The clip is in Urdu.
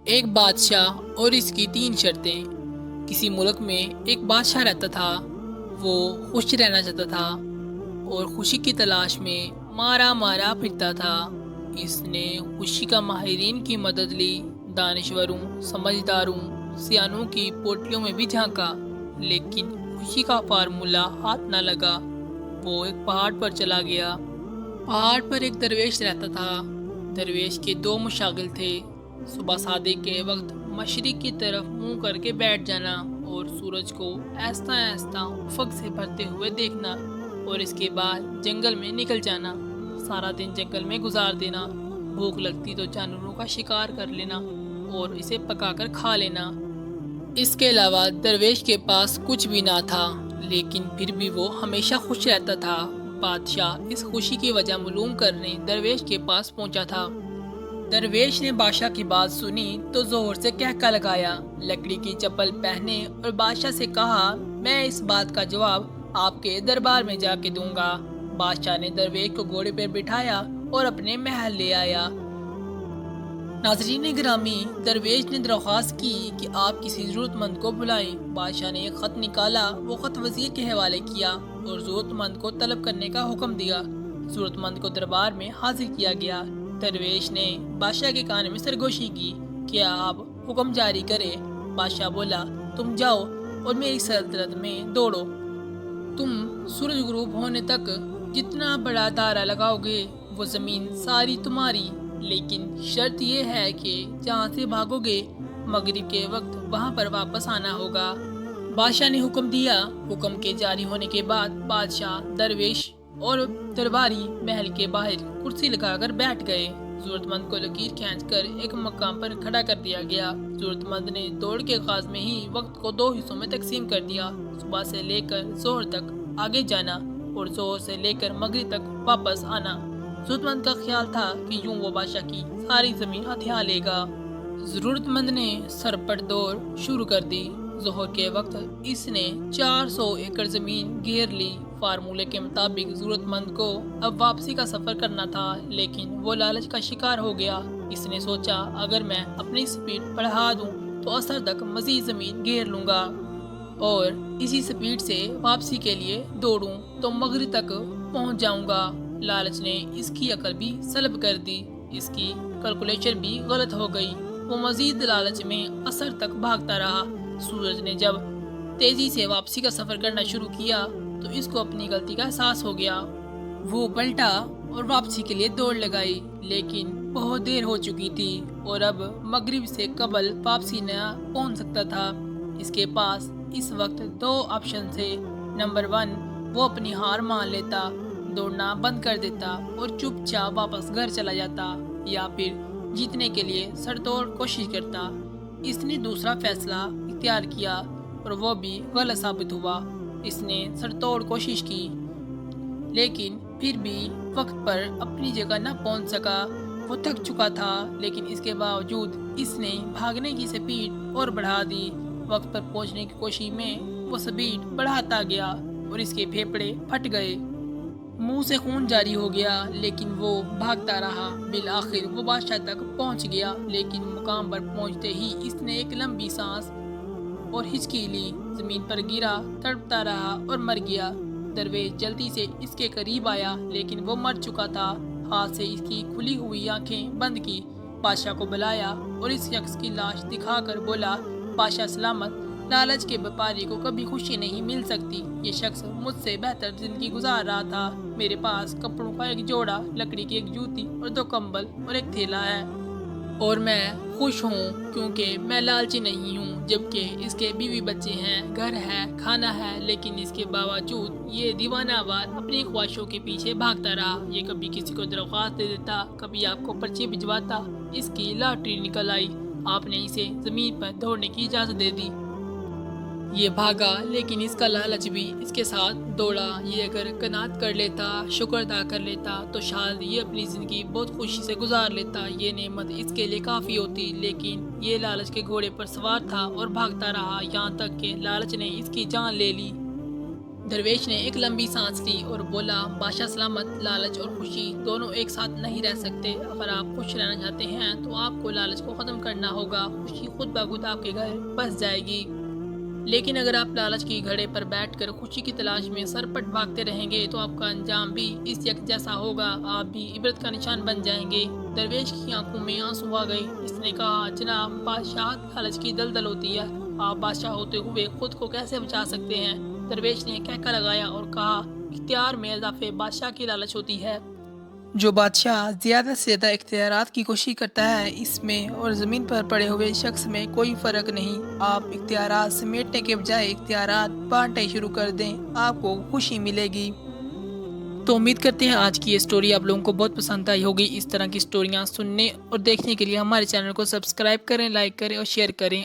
ایک بادشاہ اور اس کی 3 شرطیں۔ کسی ملک میں ایک بادشاہ رہتا تھا۔ وہ خوش رہنا چاہتا تھا اور خوشی کی تلاش میں مارا مارا پھرتا تھا۔ اس نے خوشی کا ماہرین کی مدد لی، دانشوروں، سمجھداروں، سیانوں کی پوٹلیوں میں بھی جھانکا، لیکن خوشی کا فارمولہ ہاتھ نہ لگا۔ وہ ایک پہاڑ پر چلا گیا۔ پہاڑ پر ایک درویش رہتا تھا۔ درویش کے 2 مشاغل تھے: صبح صادق کے وقت مشرق کی طرف منہ کر کے بیٹھ جانا اور سورج کو آہستہ آہستہ افق سے بھرتے ہوئے دیکھنا، اور اس کے بعد جنگل میں نکل جانا، سارا دن جنگل میں گزار دینا، بھوک لگتی تو جانوروں کا شکار کر لینا اور اسے پکا کر کھا لینا۔ اس کے علاوہ درویش کے پاس کچھ بھی نہ تھا، لیکن پھر بھی وہ ہمیشہ خوش رہتا تھا۔ بادشاہ اس خوشی کی وجہ معلوم کرنے درویش کے پاس پہنچا تھا۔ درویش نے بادشاہ کی بات سنی تو زور سے کہکا لگایا، لکڑی کی چپل پہنے اور بادشاہ سے کہا، میں اس بات کا جواب آپ کے دربار میں جا کے دوں گا۔ بادشاہ نے درویش کو گھوڑے پر بٹھایا اور اپنے محل لے آیا۔ ناظرین گرامی، درویش نے درخواست کی کہ آپ کسی ضرورت مند کو بلائیں۔ بادشاہ نے ایک خط نکالا، وہ خط وزیر کے حوالے کیا اور ضرورت مند کو طلب کرنے کا حکم دیا۔ ضرورت مند کو دربار میں حاضر کیا گیا۔ درویش نے بادشاہ کے کان میں سرگوشی کی، کیا آپ حکم جاری کریں؟ بادشاہ بولا، تم جاؤ اور میری سلطنت میں دوڑو۔ تم سورج غروب ہونے تک جتنا بڑا دائرہ لگاؤ گے وہ زمین ساری تمہاری، لیکن شرط یہ ہے کہ جہاں سے بھاگو گے مغرب کے وقت وہاں پر واپس آنا ہوگا۔ بادشاہ نے حکم دیا۔ حکم کے جاری ہونے کے بعد بادشاہ، درویش اور درباری محل کے باہر کرسی لگا کر بیٹھ گئے۔ ضرورت مند کو لکیر کھینچ کر ایک مقام پر کھڑا کر دیا گیا۔ ضرورت مند نے دوڑ کے آغاز میں ہی وقت کو 2 حصوں میں تقسیم کر دیا: صبح سے لے کر ظہر تک آگے جانا اور ظہر سے لے کر مغرب تک واپس آنا۔ ضرورت مند کا خیال تھا کہ یوں وہ بادشاہ کی ساری زمین ہتھیا لے گا۔ ضرورت مند نے سرپٹ دوڑ شروع کر دی۔ ظہر کے وقت اس نے 400 ایکڑ زمین گھیر لی۔ فارمولے کے مطابق ضرورت مند کو اب واپسی کا سفر کرنا تھا، لیکن وہ لالچ کا شکار ہو گیا۔ اس نے سوچا، اگر میں اپنی سپیڈ بڑھا دوں تو اثر تک مزید زمین گھیر لوں گا، اور اسی سپیڈ سے واپسی کے لیے دوڑوں تو مغرب تک پہنچ جاؤں گا۔ لالچ نے اس کی عقل بھی سلب کر دی، اس کی کیلکولیشن بھی غلط ہو گئی۔ وہ مزید لالچ میں اثر تک بھاگتا رہا۔ سورج نے جب تیزی سے واپسی کا سفر کرنا شروع کیا تو اس کو اپنی غلطی کا احساس ہو گیا۔ وہ پلٹا اور واپسی کے لیے دوڑ لگائی، لیکن بہت دیر ہو چکی تھی اور اب مغرب سے قبل واپسی نہ پہنچ سکتا تھا۔ اس کے پاس اس وقت 2 آپشن تھے۔ نمبر 1، وہ اپنی ہار مان لیتا، دوڑنا بند کر دیتا اور چپ چاپ واپس گھر چلا جاتا، یا پھر جیتنے کے لیے سر توڑ کوشش کرتا۔ اس نے دوسرا فیصلہ اختیار کیا اور وہ بھی غلط ثابت ہوا۔ اس نے سر توڑ کوشش کی، لیکن پھر بھی وقت پر اپنی جگہ نہ پہنچ سکا۔ وہ تھک چکا تھا، لیکن اس کے باوجود اس نے بھاگنے کی سپیڈ اور بڑھا دی۔ وقت پر پہنچنے کی کوشش میں وہ سپیڈ بڑھاتا گیا اور اس کے پھیپھڑے پھٹ گئے۔ منہ سے خون جاری ہو گیا، لیکن وہ بھاگتا رہا۔ بالآخر وہ بادشاہ تک پہنچ گیا، لیکن مقام پر پہنچتے ہی اس نے ایک لمبی سانس اور ہچکی لی، زمین پر گرا، تڑپتا رہا اور مر گیا۔ درویش جلدی سے اس کے قریب آیا، لیکن وہ مر چکا تھا۔ ہاتھ سے اس کی کھلی ہوئی آنکھیں بند کی، بادشاہ کو بلایا اور اس شخص کی لاش دکھا کر بولا، بادشاہ سلامت، لالچ کے بیپاری کو کبھی خوشی نہیں مل سکتی۔ یہ شخص مجھ سے بہتر زندگی گزار رہا تھا۔ میرے پاس کپڑوں کا ایک جوڑا، لکڑی کی ایک جوتی اور 2 کمبل اور ایک تھیلا ہے، اور میں خوش ہوں کیونکہ میں لالچی نہیں ہوں، جبکہ اس کے بیوی بچے ہیں، گھر ہے، کھانا ہے، لیکن اس کے باوجود یہ دیوانہ وار اپنی خواہشوں کے پیچھے بھاگتا رہا۔ یہ کبھی کسی کو درخواست دے دیتا، کبھی آپ کو پرچی بھجواتا۔ اس کی لاٹری نکل آئی، آپ نے اسے زمین پر دوڑنے کی اجازت دے دی۔ یہ بھاگا، لیکن اس کا لالچ بھی اس کے ساتھ دوڑا۔ یہ اگر قناعت کر لیتا، شکر ادا کر لیتا تو شاید یہ اپنی زندگی بہت خوشی سے گزار لیتا، یہ نعمت اس کے لیے کافی ہوتی، لیکن یہ لالچ کے گھوڑے پر سوار تھا اور بھاگتا رہا، یہاں تک کہ لالچ نے اس کی جان لے لی۔ درویش نے ایک لمبی سانس لی اور بولا، بادشاہ سلامت، لالچ اور خوشی دونوں ایک ساتھ نہیں رہ سکتے۔ اگر آپ خوش رہنا چاہتے ہیں تو آپ کو لالچ کو ختم کرنا ہوگا، خوشی خود بخود آپ کے گھر بس جائے گی۔ لیکن اگر آپ لالچ کی گھڑے پر بیٹھ کر خوشی کی تلاش میں سرپٹ بھاگتے رہیں گے تو آپ کا انجام بھی اس یک جیسا ہوگا، آپ بھی عبرت کا نشان بن جائیں گے۔ درویش کی آنکھوں میں آنسو آ گئے۔ اس نے کہا، جناب، بادشاہت لالچ کی دلدل ہوتی ہے، آپ بادشاہ ہوتے ہوئے خود کو کیسے بچا سکتے ہیں؟ درویش نے کہکا لگایا اور کہا، اختیار میں اضافے بادشاہ کی لالچ ہوتی ہے۔ جو بادشاہ زیادہ سے زیادہ اختیارات کی کوشش کرتا ہے، اس میں اور زمین پر پڑے ہوئے شخص میں کوئی فرق نہیں۔ آپ اختیارات سمیٹنے کے بجائے اختیارات بانٹنے شروع کر دیں، آپ کو خوشی ملے گی۔ تو امید کرتے ہیں آج کی یہ سٹوری آپ لوگوں کو بہت پسند آئی ہوگی۔ اس طرح کی سٹوریاں سننے اور دیکھنے کے لیے ہمارے چینل کو سبسکرائب کریں، لائک کریں اور شیئر کریں۔